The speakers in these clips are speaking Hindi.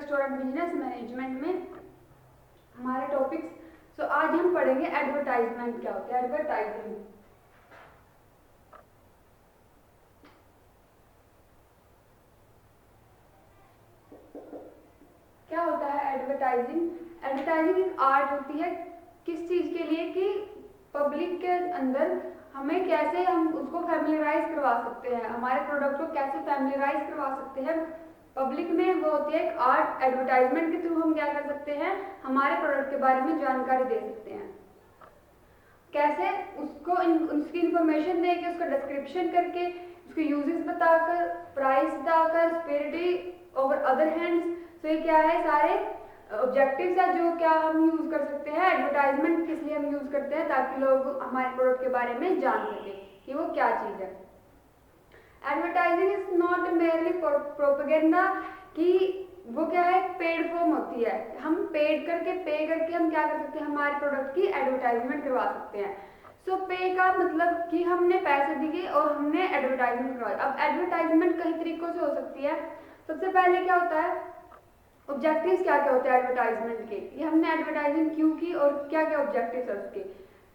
स्टूडेंट बिजनेस मैनेजमेंट में हमारे टॉपिक्स। आज हम पढ़ेंगे एडवर्टाइजमेंट क्या होता है। एडवर्टाइजिंग क्या होता है। एडवर्टाइजिंग एक आर्ट होती है किस चीज के लिए कि पब्लिक के अंदर हमें कैसे हम उसको फैमिलियराइज करवा सकते हैं, हमारे प्रोडक्ट को कैसे फैमिलियराइज करवा सकते हैं पब्लिक में। वो होती है एक आर्ट। एडवर्टाइजमेंट के थ्रू हम क्या कर सकते हैं, हमारे प्रोडक्ट के बारे में जानकारी दे सकते हैं। कैसे उसको उसकी इंफॉर्मेशन देके, उसका डिस्क्रिप्शन करके, उसके यूजेस बताकर, प्राइस बताकर, स्पेरिटी ओवर अदर हैंड्स। तो ये क्या है, सारे ऑब्जेक्टिव्स है जो क्या हम यूज कर सकते हैं। एडवर्टाइजमेंट किस लिए हम यूज करते हैं, ताकि लोग हमारे प्रोडक्ट के बारे में जान सके कि वो क्या चीज है। Advertising is not merely propaganda, कि वो क्या है, पेड फॉर्म होती है। हम पे करके हम क्या कर सकते हैं, हमारे प्रोडक्ट की एडवर्टाइजमेंट करवा सकते हैं। सो पे का मतलब कि हमने पैसे दिए और हमने एडवर्टाइजमेंट करवाई। अब एडवर्टाइजमेंट कई तरीकों से हो सकती है। सबसे पहले क्या होता है, ऑब्जेक्टिव्स क्या क्या होते हैं एडवर्टाइजमेंट के, ये हमने एडवर्टाइजिंग क्यों की और क्या क्या ऑब्जेक्टिव्स है उसके।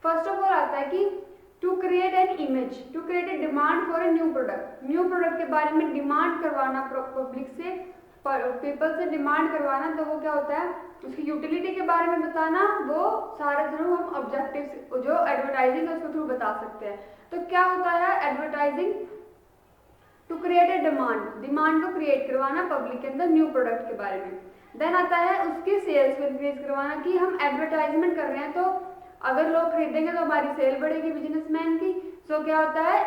फर्स्ट ऑफ ऑल आता है कि to create an image, to create a demand for a new product. New product के बारे में डिमांड करवाना, पब्लिक से, पीपल से डिमांड करवाना। तो वो क्या होता है, उसकी यूटिलिटी के बारे में बताना। वो सारे थ्रू हम ऑब्जेक्टिव्स जो एडवर्टाइजिंग है उसके थ्रू बता सकते हैं। तो क्या होता है advertising, to create a demand को क्रिएट करवाना पब्लिक के अंदर न्यू प्रोडक्ट के बारे में। देन आता है उसकी सेल्स को इंक्रीज करवाना, कि हम एडवर्टाइजमेंट कर रहे हैं तो अगर लोग खरीदेंगे तो हमारी सेल बढ़ेगी बिजनेसमैन की। सो क्या होता है,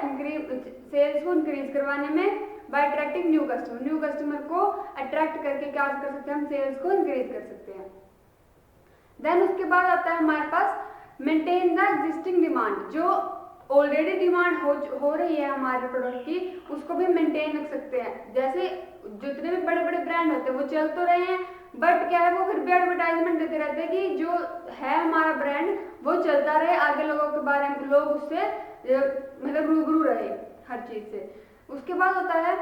सेल्स को इंक्रीज करवाने में बाय अट्रैक्टिंग न्यू कस्टमर को अट्रैक्ट करके क्या कर सकते हैं, हम सेल्स को इंक्रीज कर सकते हैं। देन उसके बाद आता है हमारे पास मेंटेन द एग्जिस्टिंग डिमांड, जो ऑलरेडी डिमांड हो रही है हमारे प्रोडक्ट की, उसको भी मेंटेन रख सकते हैं। जैसे जितने भी बड़े बड़े ब्रांड होते हैं वो चल तो रहे हैं, बट क्या है, वो फिर भी एडवर्टाइजमेंट देते रहते हैं कि जो है हमारा ब्रांड वो चलता रहे, आगे लोगों के बारे में लोग उससे मतलब रूबरू रहे हर चीज से। उसके बाद होता है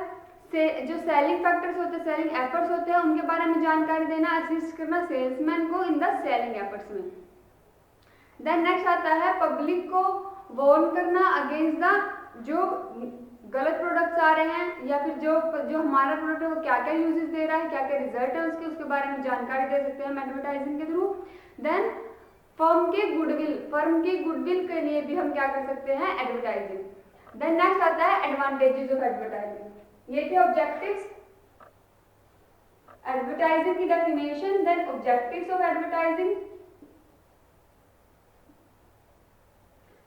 जो सेलिंग फैक्टर्स होते हैं, सेलिंग एफर्ट्स होते हैं, उनके बारे में जानकारी देना, असिस्ट करना सेल्समैन को इन द सेलिंग एफर्ट्स में। देन नेक्स्ट आता है पब्लिक को वार्न करना अगेंस्ट द जो गलत प्रोडक्ट्स आ रहे हैं, या फिर जो हमारा प्रोडक्ट है वो क्या क्या यूजेस दे रहा है, क्या क्या रिजल्ट है उसके बारे में जानकारी दे सकते हैं हम एडवर्टाइजिंग के थ्रू। देन फर्म की गुडविल के लिए भी हम क्या कर सकते हैं, एडवर्टाइजिंग। देन नेक्स्ट आता है एडवांटेजेस ऑफ एडवर्टाइजिंग। ये थे ऑब्जेक्टिव्स, एडवर्टाइजिंग की definition, then objectives of advertising.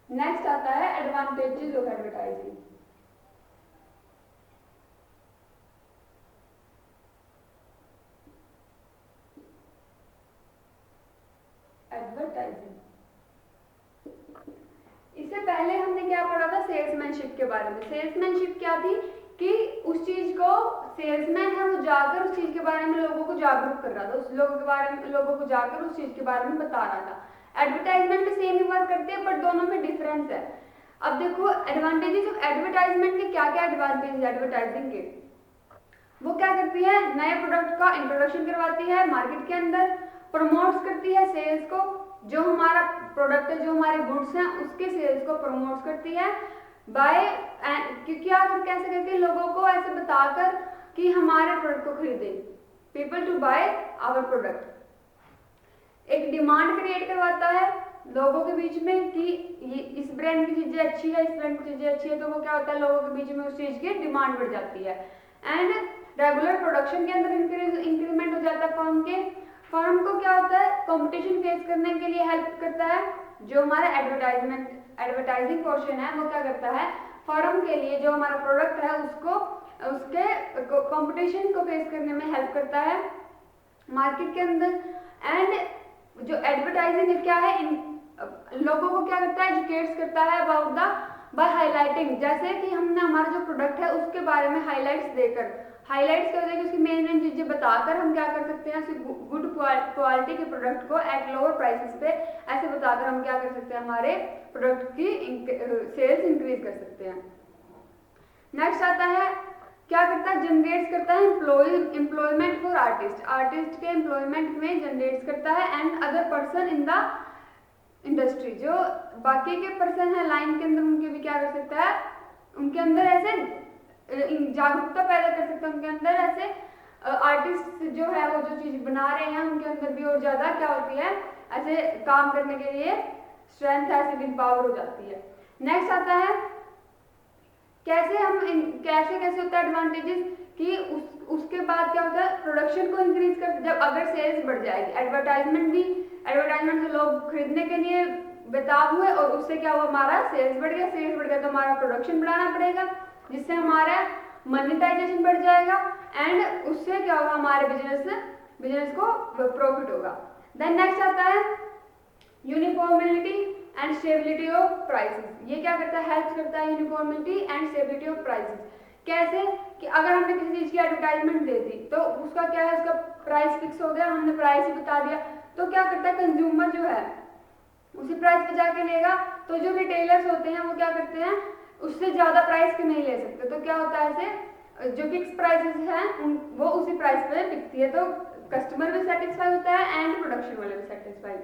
Next आता है एडवांटेजेस ऑफ एडवर्टाइजिंग। एडवर्टाइजिंग, इससे पहले हमने क्या पढ़ा था, सेल्समैनशिप के बारे में। सेल्समैनशिप क्या थी कि उस चीज को सेल्समैन है वो जाकर उस चीज के बारे में लोगों को जागरूक कर रहा था, उस लोगों को जाकर उस चीज के बारे में बता रहा था। एडवर्टाइजमेंट में सेम ही वर्क करते हैं, बट दोनों में डिफरेंस है। अब देखो एडवांटेजेस ऑफ एडवर्टाइजमेंट के क्या क्या एडवांटेज है एडवर्टाइजिंग के। वो क्या करती है, नए प्रोडक्ट का इंट्रोडक्शन करवाती है मार्केट के अंदर, प्रमोट्स करती है सेल्स को, जो हमारा प्रोडक्ट है, जो हमारे गुड्स हैं उसके सेल्स को प्रमोट करती है बाय, क्या कैसे करके लोगों को ऐसे बताकर कि हमारे प्रोडक्ट को खरीदें, people to buy our product. एक डिमांड क्रिएट करवाता है लोगों के बीच में कि ये इस ब्रांड की चीजें अच्छी है, इस ब्रांड की चीजें अच्छी है, तो वो क्या होता है, लोगों के बीच में उस चीज की डिमांड बढ़ जाती है। एंड रेगुलर प्रोडक्शन के अंदर इंक्रीमेंट हो जाता है फर्म को क्या होता है, कंपटीशन फेस करने के लिए हेल्प करता है। जो हमारा एडवर्टाइजिंग पोर्शन है वो क्या करता है, फर्म के लिए जो हमारा प्रोडक्ट है उसके कंपटीशन को फेस करने में हेल्प करता है मार्केट के अंदर। एंड जो एडवर्टाइजिंग क्या है, लोगों को क्या करता है, एजुकेट्स करता है अबाउट द बाय हाईलाइटिंग। जैसे कि हमने हमारा जो प्रोडक्ट है उसके बारे में हाईलाइट्स कर देंगे, उसकी मेन चीजें बताकर हम क्या कर सकते हैं, गुड क्वालिटी के प्रोडक्ट को एट लोअर प्राइसेस पे ऐसे बताकर हम क्या कर सकते हैं, हमारे प्रोडक्ट की सेल्स इंक्रीज कर सकते हैं। नेक्स्ट आता है क्या करता है, जनरेट करता है एम्प्लॉयमेंट फॉर आर्टिस्ट, आर्टिस्ट के एम्प्लॉयमेंट में जनरेट करता है, and other person in the industry, जो बाकी के पर्सन है लाइन के अंदर उनके भी क्या कर सकता है, उनके अंदर ऐसे जागरूकता पैदा कर सकता है, उनके अंदर ऐसे आर्टिस्ट जो है वो जो चीज बना रहे हैं उनके अंदर भी और ज्यादा क्या होती है, ऐसे काम करने के लिए स्ट्रेंथ ऐसे विल पावर हो जाती है। नेक्स्ट आता है कैसे हम कैसे होता है एडवांटेजेस कि उसके बाद क्या होता है, प्रोडक्शन को इंक्रीज कर, जब अगर सेल्स बढ़ जाएगी, एडवर्टाइजमेंट से लोग खरीदने के लिए बेताब हुए और उससे क्या हुआ, हमारा सेल्स बढ़ गया तो हमारा प्रोडक्शन बढ़ाना पड़ेगा, जिससे हमारा मनीटाइजेशन बढ़ जाएगा, एंड उससे क्या होगा, हमारे बिजनेस को प्रॉफिट होगा। देन नेक्स्ट आता है यूनिफॉर्मिलिटी एंड स्टेबिलिटी ऑफ प्राइसेस। ये क्या करता है, हेल्प करता है यूनिफॉर्मिलिटी एंड स्टेबिलिटी ऑफ प्राइसेस। कैसे कि अगर हमने किसी चीज की एडवर्टाइजमेंट दे दी तो उसका क्या है, उसका प्राइस फिक्स हो गया, हमने प्राइस ही बता दिया, तो क्या करता है कंज्यूमर जो है उसी प्राइस पे जाके लेगा, तो जो रिटेलर्स होते हैं वो क्या करते हैं, उससे ज्यादा प्राइस के नहीं ले सकते, तो क्या होता है ऐसे जो फिक्स प्राइसेस हैं वो उसी प्राइस पे बिकती है, तो कस्टमर भी सेटिस्फाई होता है एंड प्रोडक्शन वाले भी सेटिस्फाई।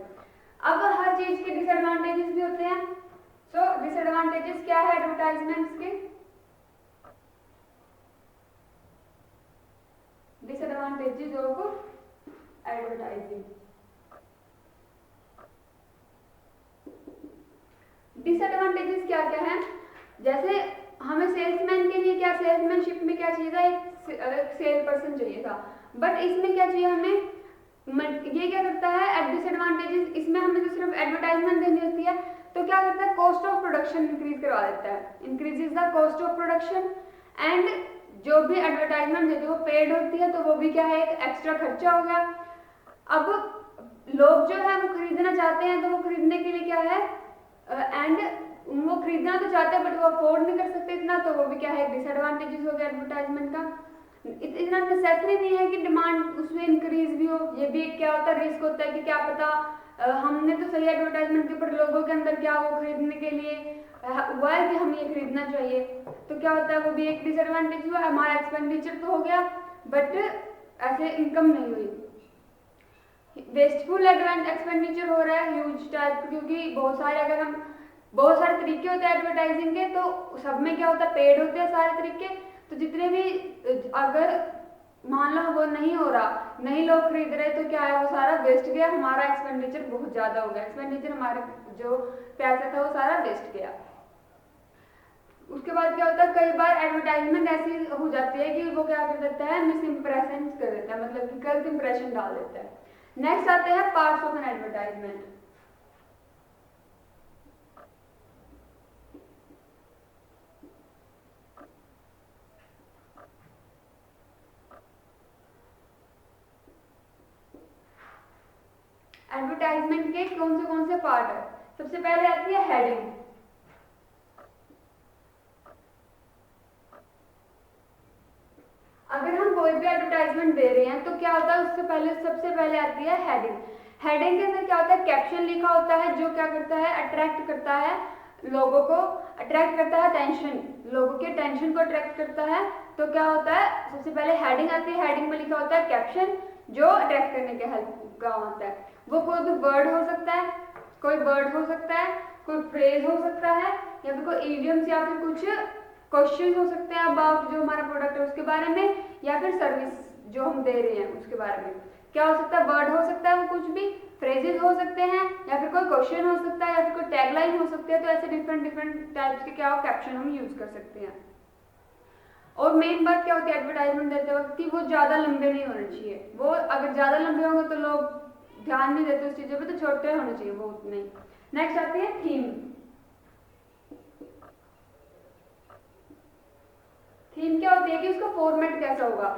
अब हर चीज के डिसएडवांटेजेस भी होते हैं, सो डिसएडवांटेजेस क्या है एडवर्टाइजमेंट्स के, डिसएडवांटेजेस ऑफ एडवर्टाइजिंग। डिसएडवांटेजेस क्या क्या है, जैसे हमें सेल्समैन के लिए क्या, सेल्समैनशिप में क्या चाहिए था, एक सेल पर्सन चाहिए था, बट इसमें क्या चाहिए हमें, ये क्या करता है डिसएडवांटेजेस, इसमें हमें जो सिर्फ एडवर्टाइजमेंट देनी होती है तो क्या करता है, कॉस्ट ऑफ प्रोडक्शन इंक्रीज करवा देता है, increases the cost of production, and जो भी एडवर्टाइजमेंट देती है वो पेड होती है, तो वो भी क्या है, एक एक्स्ट्रा खर्चा हो गया। अब लोग जो है वो खरीदना चाहते हैं, तो वो खरीदने के लिए क्या है, एंड वो खरीदना तो चाहते हैं बट वो अफोर्ड नहीं कर सकते इतना, तो वो भी क्या है, डिसएडवांटेजेस हो गया एडवर्टाइजमेंट का। इतना नेसेसरी नहीं है कि डिमांड उसमें इंक्रीज भी हो, ये भी क्या होता है, रिस्क होता है कि क्या पता हमने तो सही एडवर्टाइजमेंट के ऊपर लोगों के अंदर क्या वो खरीदने के लिए हुआ है कि हम ये खरीदना चाहिए, तो क्या होता है वो भी एक डिसएडवांटेज हुआ, हमारा एक्सपेंडिचर तो हो गया बट ऐसे इनकम नहीं हुई, वेस्टफुल एक्सपेंडिचर हो रहा है ह्यूज टाइप, क्योंकि बहुत सारे तरीके होते हैं एडवर्टाइजिंग के, तो सब में क्या होता है, पेड होते हैं सारे तरीके, तो जितने भी अगर मान लो वो नहीं हो रहा, नहीं लोग खरीद रहे, तो क्या है वो सारा वेस्ट गया, हमारा एक्सपेंडिचर बहुत ज्यादा हो गया, एक्सपेंडिचर हमारा जो पैसा था वो सारा वेस्ट गया। उसके बाद क्या होता है, कई बार एडवर्टाइजमेंट ऐसी हो जाती है कि वो क्या कर देता है, मिस इंप्रेशन कर देता है, मतलब कि गलत इंप्रेशन डाल देता है। नेक्स्ट आते हैं parts of an advertisement. Advertisement के कौन से पार्ट है, सबसे पहले आती है हेडिंग। अगर हम कोई भी एडवर्टाइजमेंट दे रहे हैं तो क्या होता है, उससे पहले सबसे पहले आती है हेडिंग। हेडिंग के अंदर क्या होता है, कैप्शन लिखा होता है जो क्या करता है, अट्रैक्ट करता है लोगों को, अट्रैक्ट करता है टेंशन, लोगों के टेंशन को अट्रैक्ट करता है, तो क्या होता है सबसे पहले हेडिंग आती है, हेडिंग में लिखा होता है कैप्शन जो अट्रैक्ट करने के हेल्प का होता है, वो कोई भी वर्ड हो सकता है, कोई फ्रेज हो सकता है, या फिर कोई इडियम्स, या फिर कुछ क्वेश्चन हो सकते हैं अबाउट जो हमारा प्रोडक्ट है उसके बारे में, या फिर सर्विस जो हम दे रहे हैं उसके बारे में। क्या हो सकता है, वर्ड हो सकता है, वो कुछ भी फ्रेजेस हो सकते हैं, या फिर कोई क्वेश्चन हो सकता है, या फिर कोई टैगलाइन हो सकती है, तो ऐसे डिफरेंट टाइप्स के क्या हो कैप्शन हम यूज कर सकते हैं। और मेन बात क्या होती है एडवर्टाइजमेंट देते वक्त कि वो ज्यादा लंबे नहीं होने चाहिए, वो अगर ज्यादा लंबे होंगे तो लोग ध्यान नहीं देते उस चीजों पे, तो छोटे होने चाहिए वो उतने। नेक्स्ट आती है थीम। थीम क्या होती है कि उसका फॉर्मेट कैसा होगा,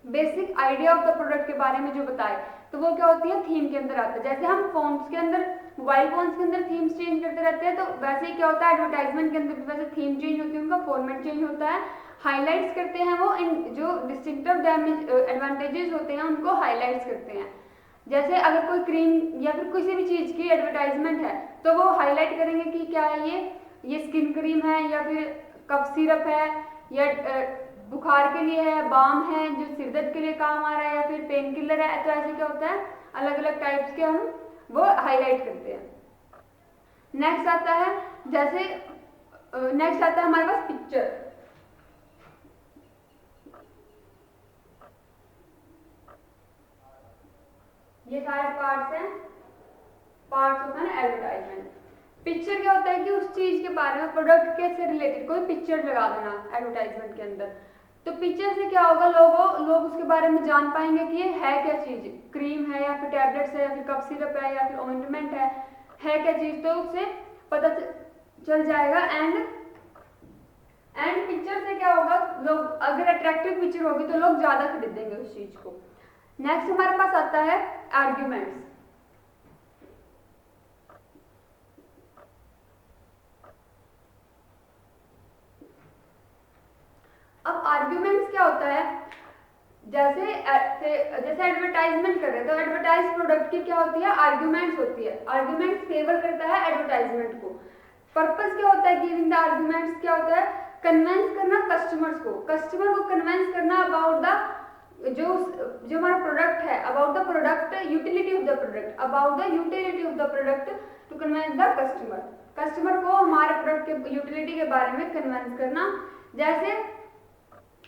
basic idea of the product के बारे में जो बताए, तो वो क्या होती है थीम के अंदर आता है। जैसे हम फोन्स के अंदर, मोबाइल फोन्स के अंदर थीम्स चेंज करते रहते हैं, तो वैसे ही क्या होता है एडवर्टाइजमेंट के अंदर भी वैसे थीम चेंज होती है, उनका फॉर्मेट चेंज होता है, हाईलाइट्स करते हैं वो, इन जो डिस्टिंक्टिव एडवांटेजेस होते हैं उनको हाईलाइट्स करते हैं। जैसे अगर कोई क्रीम या फिर किसी भी चीज की एडवर्टाइजमेंट है तो वो हाईलाइट करेंगे कि क्या है, ये स्किन क्रीम है, या फिर कफ सिरप है, या बुखार के लिए है, बाम है जो सिर दर्द के लिए काम आ रहा है, या फिर पेन किलर है, तो ऐसे क्या होता है अलग अलग टाइप्स के हम वो हाईलाइट करते हैं। नेक्स्ट आता है जैसे नेक्स्ट आता है हमारे पास पिक्चर। ये सारे पार्ट्स हैं, पार्ट्स होता है ना एडवर्टाइजमेंट। पिक्चर क्या होता है कि उस चीज के बारे में, प्रोडक्ट के से रिलेटेड कोई पिक्चर लगा देना एडवर्टाइजमेंट के अंदर। तो पिक्चर से क्या होगा, लोग उसके बारे में जान पाएंगे कि ये है क्या चीज, क्रीम है या फिर टैबलेट्स है या फिर कफ सिरप है या फिर ऑइंटमेंट है क्या चीज, तो उससे पता चल जाएगा। एंड पिक्चर से क्या होगा, लोग अगर अट्रैक्टिव पिक्चर होगी तो लोग ज्यादा खरीदेंगे उस चीज को। नेक्स्ट हमारे पास आता है आर्ग्यूमेंट्स। अब आर्ग्यूमेंट्स क्या होता है, जैसे एडवर्टाइजमेंट कर रहे हैं तो एडवर्टाइज प्रोडक्ट की क्या होती है, आर्ग्यूमेंट्स होती है। आर्ग्यूमेंट्स फेवर करता है एडवर्टाइजमेंट को। पर्पस क्या होता है गिविंग द आर्ग्यूमेंट्स, क्या होता है कन्विंस करना कस्टमर को कन्विंस करना अबाउट द जो हमारा प्रोडक्ट है, about the product utility of the product, about the utility of the product to convince the customer को हमारे प्रोडक्ट के यूटिलिटी के बारे में कन्विंस करना। जैसे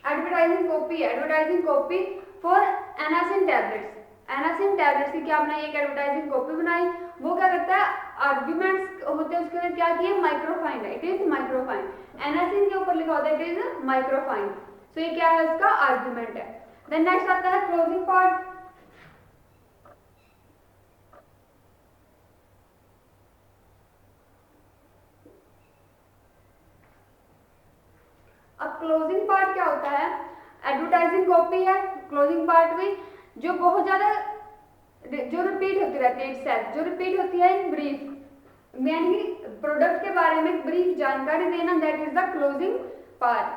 advertising copy for Anacin tablets. Anacin tablets की क्या हमने एक एडवर्टाइजिंग कॉपी बनाई, वो क्या करता है आर्ग्यूमेंट्स होते हैं उसके अंदर क्या किए, माइक्रोफाइन है, इट इज माइक्रोफाइन। एनासिन के ऊपर लिखा होता है इट इज माइक्रोफाइन, तो ये क्या है उसका आर्ग्यूमेंट है। देन नेक्स्ट आता है क्लोजिंग पार्ट। अब क्लोजिंग पार्ट क्या होता है, एडवर्टाइजिंग कॉपी है क्लोजिंग पार्ट में, जो बहुत ज्यादा जो रिपीट होती रहती है इटसेल्फ, जो रिपीट होती है इन ब्रीफ, यानी प्रोडक्ट के बारे में ब्रीफ जानकारी देना, that is the closing part.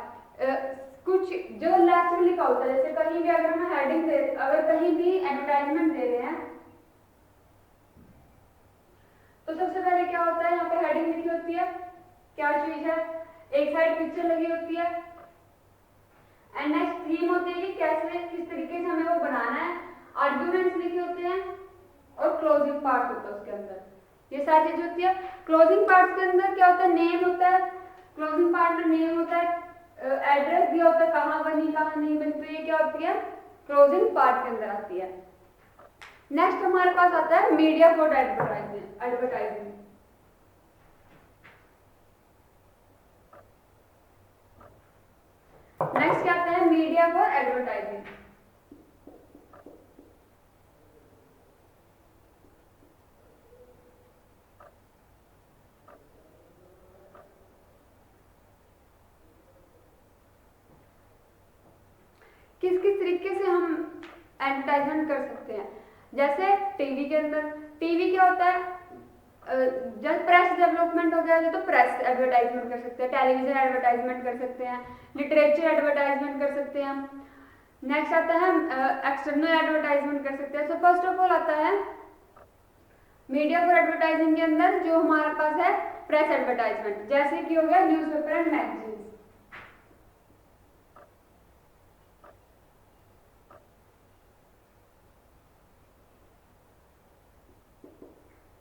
कुछ जो लास्ट में लिखा होता है, जैसे कहीं भी अगर हम हेडिंग दे, अगर कहीं भी एडवर्टाइजमेंट दे रहे हैं तो सबसे पहले क्या होता है, यहाँ पे हेडिंग लिखी होती है क्या चीज है, एक साइड पिक्चर लगी होती है, एंड नेक्स्ट थीम होती है कि कैसे किस तरीके से हमें वो बनाना है, आर्ग्यूमेंट्स लिखे होते हैं और क्लोजिंग पार्ट होता है उसके अंदर, ये सारी चीज होती है। क्लोजिंग पार्ट के अंदर क्या होता है, नेम होता है, क्लोजिंग पार्ट में नेम होता है, एड्रेस दिया होता है कहाँ बनी कहाँ नहीं बनी, तो ये क्या होती है क्लोजिंग पार्ट के अंदर आती है। नेक्स्ट हमारे पास आता है मीडिया फॉर एडवर्टाइजिंग। नेक्स्ट क्या आता है मीडिया फॉर एडवर्टाइजिंग। किस किस तरीके से हम एडवर्टाइजमेंट कर सकते हैं, जैसे टीवी के अंदर, टीवी क्या होता है जब प्रेस डेवलपमेंट हो गया है तो प्रेस एडवर्टाइजमेंट कर सकते हैं, टेलीविजन एडवर्टाइजमेंट कर सकते हैं, लिटरेचर एडवर्टाइजमेंट कर सकते हैं। नेक्स्ट आता है एक्सटर्नल एडवर्टाइजमेंट कर सकते हैं। सो फर्स्ट ऑफ ऑल आता है मीडिया फॉर एडवर्टाइजिंग के अंदर जो हमारे पास है प्रेस एडवर्टाइजमेंट, जैसे कि हो गया न्यूज़पेपर एंड मैगजीन।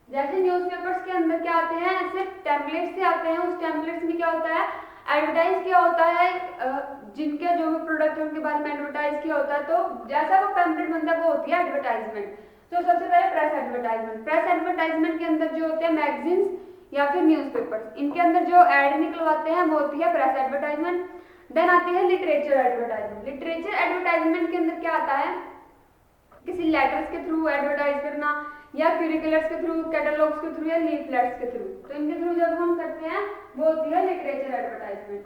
जैसे न्यूज़पेपर्स के अंदर क्या आते हैं, ऐसे टेम्पलेट से आते हैं, उस टेम्पलेट्स में क्या होता है एडवर्टाइज किया होता है, जिनके जो भी प्रोडक्ट है उनके बारे में एडवर्टाइज किया होता है, तो जैसा वो पैम्पलेट बनता है वो होती है एडवर्टाइजमेंट। तो सबसे पहले प्रेस एडवर्टाइजमेंट। प्रेस एडवर्टाइजमेंट के अंदर जो होते हैं मैगजीन्स या फिर न्यूज़पेपर्स, इनके अंदर जो एड निकलवाते हैं वो होती है प्रेस एडवर्टाइजमेंट। देन आती है लिटरेचर एडवर्टाइजमेंट। लिटरेचर एडवर्टाइजमेंट के अंदर क्या आता है, किसी लेटर्स के थ्रू एडवर्टाइज करना या क्यूरिकुलर्स के थ्रू, कैटलॉग्स के थ्रू या लीफलेट्स के थ्रू, तो इनके थ्रू जब हम करते हैं वो होती है लिटरेचर एडवर्टाइजमेंट।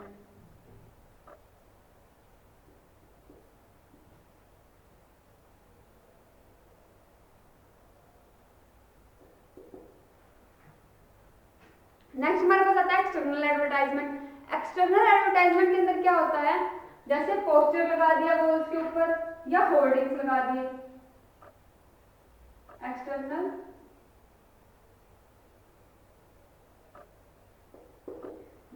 नेक्स्ट हमारे पास आता है एक्सटर्नल एडवर्टाइजमेंट। एक्सटर्नल एडवर्टाइजमेंट के अंदर क्या होता है, जैसे पोस्टर लगा दिया वो उसके ऊपर या होर्डिंग्स लगा दिए, एक्सटर्नल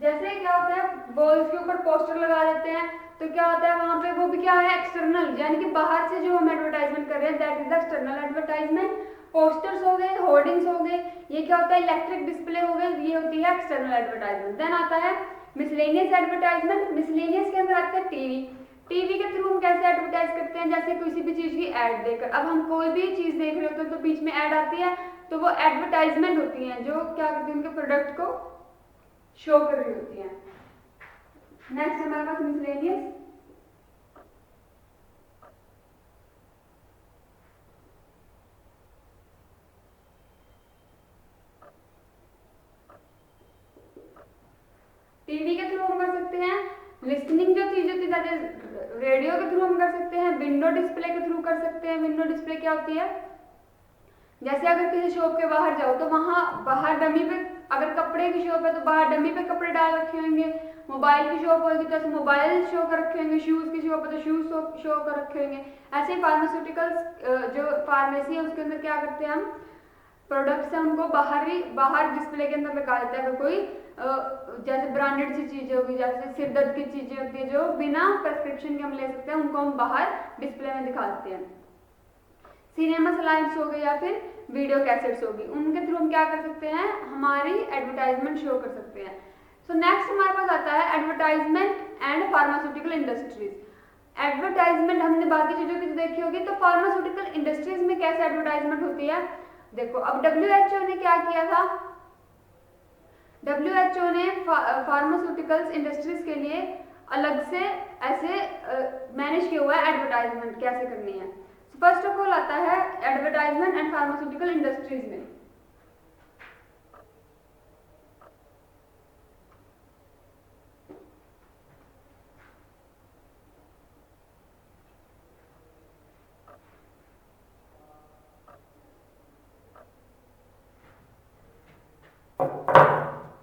जैसे क्या होता है वॉल्स के ऊपर पोस्टर लगा देते हैं, तो क्या होता है वहां पे वो भी क्या है एक्सटर्नल, यानी कि बाहर से जो हम एडवर्टाइजमेंट कर रहे हैं that is the external advertisement. Posters हो गए, होर्डिंग्स हो गए, ये क्या होता है इलेक्ट्रिक डिस्प्ले हो गए, ये होती है एक्सटर्नल एडवर्टाइजमेंट। देन आता है मिसलेनियस एडवर्टाइजमेंट। मिसलेनियस के अंदर आता है टीवी। टीवी के थ्रू हम कैसे एडवर्टाइज करते हैं, जैसे किसी भी चीज की एड देकर। अब हम कोई भी चीज देख रहे होते हैं तो बीच में एड आती है, तो वो एडवर्टाइजमेंट होती है जो क्या करती है उनके प्रोडक्ट को शो कर रही होती है। नेक्स्ट हमारे पास मिसलेनियस। टीवी के थ्रू हम कर सकते हैं, लिसनिंग जो चीज होती है रेडियो के थ्रू हम कर सकते हैं, विंडो डिस्प्ले के थ्रू कर सकते हैं। विंडो डिस्प्ले क्या होती है, जैसे अगर किसी शॉप के बाहर जाओ तो वहां बाहर डमी पे, अगर कपड़े की शॉप है तो बाहर डमी पे कपड़े डाल रखे होंगे, मोबाइल की शॉप होगी तो ऐसे मोबाइल शो कर रखे होंगे, शूज की शॉप है तो शूज शो कर रखे होंगे। ऐसे ही फार्मास्यूटिकल्स जो फार्मेसी है उसके अंदर क्या करते हैं हम प्रोडक्ट्स हैं उनको बाहर डिस्प्ले के अंदर लगा देते हैं। अगर कोई जैसे ब्रांडेड सी चीजें होगी, जैसे सिरदर्द की चीजें होती है जो बिना प्रेस्क्रिप्शन के हम ले सकते हैं, उनको हम बाहर डिस्प्ले में दिखा देते हैं। सिनेमा स्लाइड्स हो गए या फिर वीडियो कैसेट्स होगी, उनके थ्रू हम क्या कर सकते हैं हमारी एडवर्टाइजमेंट शो कर सकते हैं। सो नेक्स्ट हमारे पास आता है advertisement and pharmaceutical industries. Advertisement हमने बाकी चीजों की देखी होगी, तो फार्मास्यूटिकल इंडस्ट्रीज में कैसे एडवर्टाइजमेंट होती है देखो। अब WHO ने क्या किया था, WHO ने फार्मास्यूटिकल्स इंडस्ट्रीज के लिए अलग से ऐसे मैनेज किया हुआ है एडवर्टाइजमेंट कैसे करनी है। फर्स्ट ऑफ ऑल आता है एडवर्टाइजमेंट एंड फार्मास्यूटिकल इंडस्ट्रीज में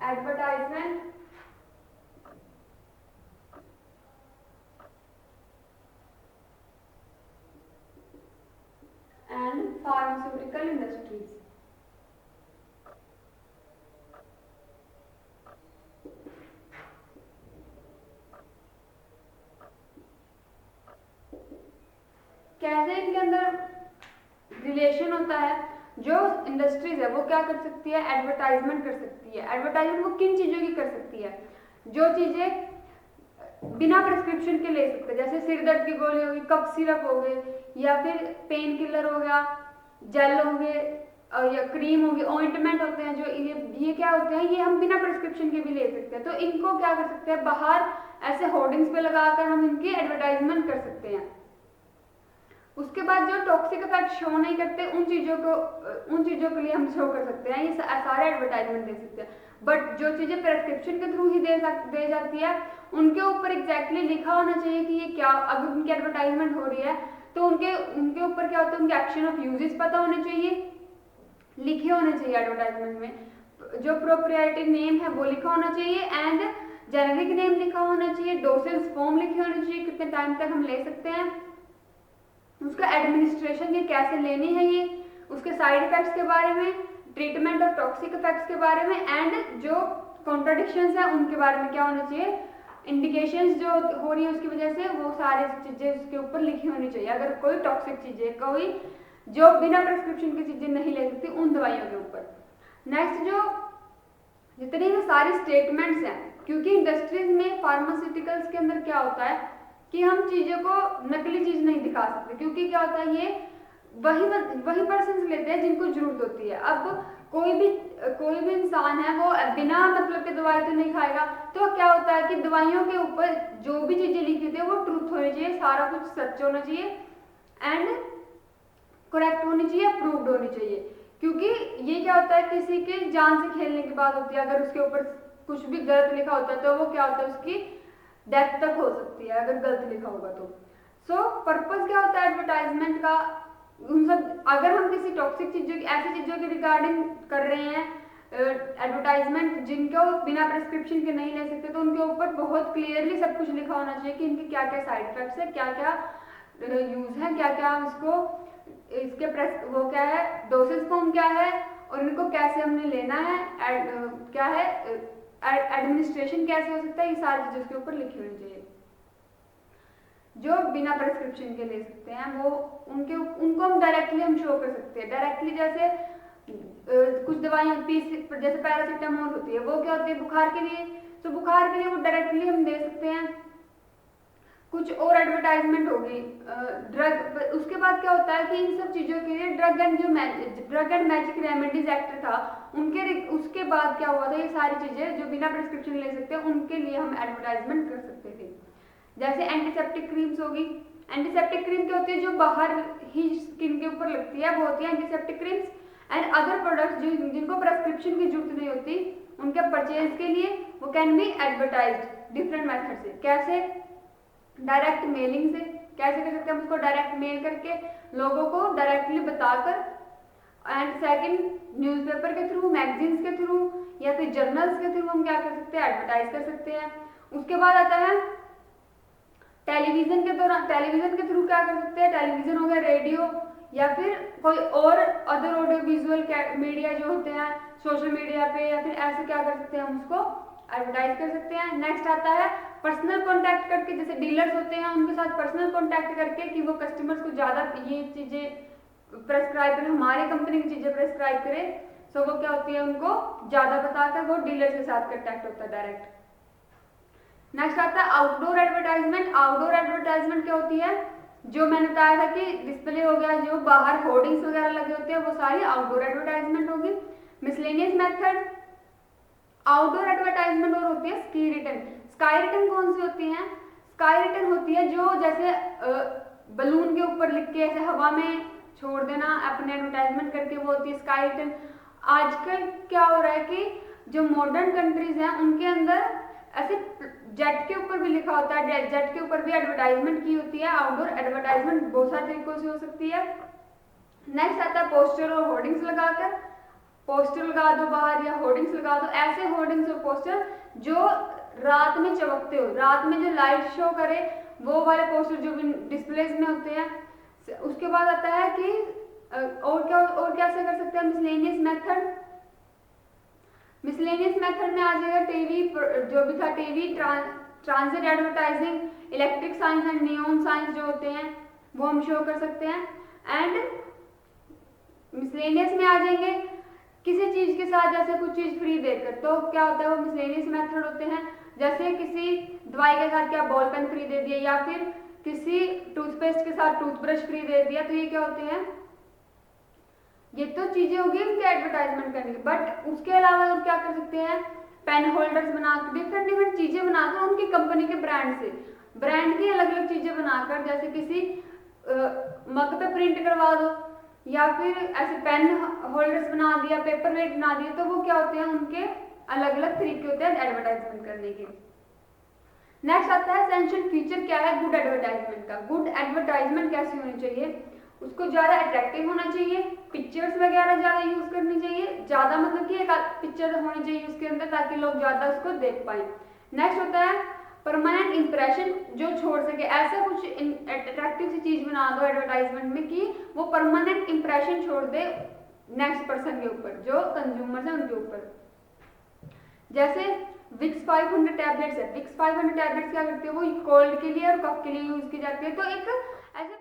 एडवर्टाइजमेंट एंड फार्मास्यूटिकल इंडस्ट्रीज। कैसे इनके अंदर रिलेशन होता है, जो इंडस्ट्रीज है वो क्या कर सकती है एडवर्टाइजमेंट कर सकती है। एडवर्टाइजमेंट वो किन चीजों की कर सकती है, जो चीजें बिना प्रिस्क्रिप्शन के ले सकते हैं, जैसे सिर दर्द की गोली होगी, कफ सिरप हो गए, या फिर पेन किलर हो गया, जेल हो गए, या क्रीम होगी, ऑइंटमेंट होते हैं, जो ये क्या होते हैं, ये हम बिना प्रिस्क्रिप्शन के भी ले सकते हैं। तो इनको क्या कर सकते हैं बाहर ऐसे होर्डिंग्स पे लगाकर हम इनकी एडवर्टाइजमेंट कर सकते हैं। उसके बाद जो टॉक्सिक इफेक्ट शो नहीं करते उन चीजों के लिए हम शो कर सकते हैं, ये सारे एडवर्टाइजमेंट दे सकते हैं। बट जो चीजें प्रेस्क्रिप्शन के थ्रू ही दे जाती है उनके ऊपर एग्जैक्टली लिखा होना चाहिए कि ये क्या, अगर उनकी एडवर्टाइजमेंट हो रही है तो उनके ऊपर क्या होता है, उनके एक्शन ऑफ यूजेस पता होने चाहिए, लिखे होने चाहिए एडवर्टाइजमेंट में। जो प्रोप्राइटरी नेम है वो लिखा होना चाहिए एंड जेनेरिक नेम लिखा होना चाहिए, डोसेज फॉर्म लिखे होने चाहिए, कितने टाइम तक हम ले सकते हैं, उसका एडमिनिस्ट्रेशन ये कैसे लेनी है, ये उसके साइड इफेक्ट्स के बारे में, ट्रीटमेंट ऑफ टॉक्सिक इफेक्ट्स के बारे में, एंड जो कॉन्ट्राडिक्शंस है उनके बारे में क्या होना चाहिए, इंडिकेशंस जो हो रही है उसकी वजह से वो सारी चीजें उसके ऊपर लिखी होनी चाहिए। अगर कोई टॉक्सिक चीजें, कोई जो बिना प्रिस्क्रिप्शन की चीजें नहीं ले सकती उन दवाइयों के ऊपर। नेक्स्ट जो जितनी भी सारी स्टेटमेंट्स हैं, क्योंकि इंडस्ट्रीज में फार्मास्यूटिकल्स के अंदर क्या होता है कि हम चीजों को नकली चीज नहीं दिखा सकते, क्योंकि क्या होता है ये वही पर्सन लेते हैं जिनको जरूरत होती है। अब कोई भी इंसान है वो बिना मतलब के दवाई तो नहीं खाएगा, तो क्या होता है कि दवाइयों के ऊपर जो भी चीजें लिखी होती है वो ट्रूथ होनी चाहिए, सारा कुछ सच होना चाहिए एंड करेक्ट होनी चाहिए, अप्रूव्ड होनी चाहिए। क्योंकि ये क्या होता है किसी के जान से खेलने की बात होती है, अगर उसके ऊपर कुछ भी गलत लिखा होता है तो वो क्या होता है उसकी डेथ तक हो सकती है अगर गलत लिखा होगा तो। सो पर्पस क्या होता है एडवर्टाइजमेंट का, उन सब अगर हम किसी टॉक्सिक चीजों की ऐसी चीजों के रिगार्डिंग कर रहे हैं एडवर्टाइजमेंट जिनको बिना प्रिस्क्रिप्शन के नहीं ले सकते, तो उनके ऊपर बहुत क्लियरली सब कुछ लिखा होना चाहिए कि इनके क्या क्या साइड इफेक्ट्स है, क्या क्या यूज है, क्या क्या इसके वो क्या है, डोसेज फॉर्म क्या है और इनको कैसे हमने लेना है, क्या है एडमिनिस्ट्रेशन कैसे हो सकता है, ये सारी चीज़ें उसके ऊपर लिखी होनी चाहिए। जो बिना प्रेस्क्रिप्शन के ले सकते हैं वो उनको हम डायरेक्टली हम शो कर सकते हैं। डायरेक्टली जैसे कुछ दवाइयाँ जैसे पैरासिटामोल होती है, वो क्या होती है बुखार के लिए, तो बुखार के लिए वो डायरेक्टली हम दे सकते हैं। कुछ और एडवर्टाइजमेंट होगी ड्रग। उसके बाद क्या होता है कि इन सब चीज़ों के लिए drug and magic remedies act था, उसके बाद क्या हुआ था, ये सारी चीज़ें जो बिना प्रिस्क्रिप्शन ले सकते हैं उनके लिए हम एडवर्टाइजमेंट कर सकते थे। जैसे एंटीसेप्टिक क्रीम्स होगी। एंटीसेप्टिक क्रीम क्या होती है, जो बाहर ही स्किन के ऊपर लगती है, वो होती है antiseptic creams. And other products जिनको प्रेस्क्रिप्शन की जरूरत नहीं होती, उनके परचेज के लिए वो can be advertised different method से। कैसे? डायरेक्ट मेलिंग से। कैसे कर सकते हैं हम उसको? डायरेक्ट मेल करके लोगों को डायरेक्टली बताकर। एंड सेकंड, न्यूज़पेपर के थ्रू, मैगजीन्स के थ्रू या फिर जर्नल्स के थ्रू हम क्या कर सकते हैं, एडवर्टाइज कर सकते हैं। उसके बाद आता है टेलीविजन के दौरान, टेलीविजन के थ्रू क्या कर सकते हैं, टेलीविजन हो गया, रेडियो या फिर कोई और अदर ऑडियो विजुअल मीडिया जो होते हैं सोशल मीडिया पे, या फिर ऐसे क्या कर सकते हैं हम उसको एडवर्टाइज कर सकते हैं। नेक्स्ट आता है पर्सनल कांटेक्ट करके, जैसे डीलर्स होते हैं उनके साथ पर्सनल कांटेक्ट करके कि वो कस्टमर्स को ज़्यादा ये चीज़ें प्रेस्क्राइब करें, हमारे कंपनी की चीज़ें प्रेस्क्राइब करें। सो वो क्या होती है, उनको ज़्यादा बताकर वो डीलर के साथ कांटेक्ट होता है डायरेक्ट। नेक्स्ट आता है आउटडोर एडवर्टाइजमेंट। आउटडोर एडवर्टाइजमेंट क्या होती है, जो मैंने बताया था कि डिस्प्ले हो गया, जो बाहर होर्डिंग्स वगैरह लगे होते हैं, वो सारी आउटडोर एडवर्टाइजमेंट होगी। मिसलेनियस मेथड आउटडोर एडवर्टाइजमेंट और होती है स्की रिटर्न। स्काई रिटर्न कौन सी होती है? स्काई रिटर्न होती है जो जैसे बलून के ऊपर लिख के ऐसे हवा में छोड़ देना अपने एडवर्टाइजमेंट करके, वो होती है स्काई रिटर्न। आजकल क्या हो रहा है कि जो मॉडर्न कंट्रीज हैं उनके अंदर ऐसे जेट के ऊपर भी लिखा होता है, जेट के ऊपर भी एडवर्टाइजमेंट की होती है। आउटडोर एडवर्टाइजमेंट बहुत सारे तरीकों से हो सकती है। नेक्स्ट आता है पोस्टर और होर्डिंग्स लगाकर। पोस्टर लगा दो बाहर या होर्डिंग्स लगा दो, ऐसे होर्डिंग्स और पोस्टर जो रात में चमकते हो, रात में जो लाइट शो करे, वो वाले पोस्टर जो डिस्प्लेज में होते हैं। उसके बाद आता है कि और कैसे कर सकते हैं मिसलेनियस मेथड। मिसलेनियस मेथड में आ जाएगा टीवी, जो भी था TV, transit advertising, electric science and neon science जो होते हैं वो हम शो कर सकते हैं। एंड मिसलेनियस में आ जाएंगे किसी चीज के साथ जैसे कुछ चीज फ्री देकर, तो क्या होता है वो मिसलेनियस मेथड होते हैं। जैसे किसी दवाई के साथ क्या बॉल पेन फ्री दे दिया, या फिर किसी टूथपेस्ट के साथ टूथब्रश फ्री दे दिया, तो ये क्या होते हैं, ये तो चीजें होगी उनके एडवर्टाइजमेंट करने की। बट उसके अलावा लोग क्या कर सकते हैं, पेन होल्डर्स बनाकर डिफरेंट चीजें बनाकर उनकी कंपनी के ब्रांड की अलग अलग चीजें बनाकर, जैसे किसी मग पे प्रिंट करवा दो, या फिर ऐसे पेन होल्डर्स बना दिया, पेपर वेट बना दिया, तो वो क्या होते हैं, उनके अलग अलग तरीके होते हैं एडवर्टाइजमेंट करने के। नेक्स्ट आता है एसेंशियल फीचर क्या है गुड एडवर्टाइजमेंट का। गुड एडवर्टाइजमेंट कैसी होनी चाहिए, उसको ज़्यादा अट्रैक्टिव होना चाहिए, पिक्चर्स वगैरह ज़्यादा यूज़ करनी चाहिए, ज़्यादा मतलब कि एक पिक्चर होनी चाहिए उसके अंदर ताकि लोग ज़्यादा उसको देख पाए। नेक्स्ट होता है परमानेंट इंप्रेशन, जो छोड़ सके, ऐसा कुछ अट्रैक्टिव सी चीज़ बना दो एडवर्टाइजमेंट में कि वो परमानेंट इंप्रेशन छोड़ दे नेक्स्ट पर्सन के ऊपर, जो कंज्यूमर्स हैं उनके ऊपर। जैसे विक्स 500 टैबलेट्स है, विक्स 500 टैबलेट्स क्या करती है, वो कोल्ड के लिए और कफ के लिए यूज़ की जाती है, तो एक ऐसे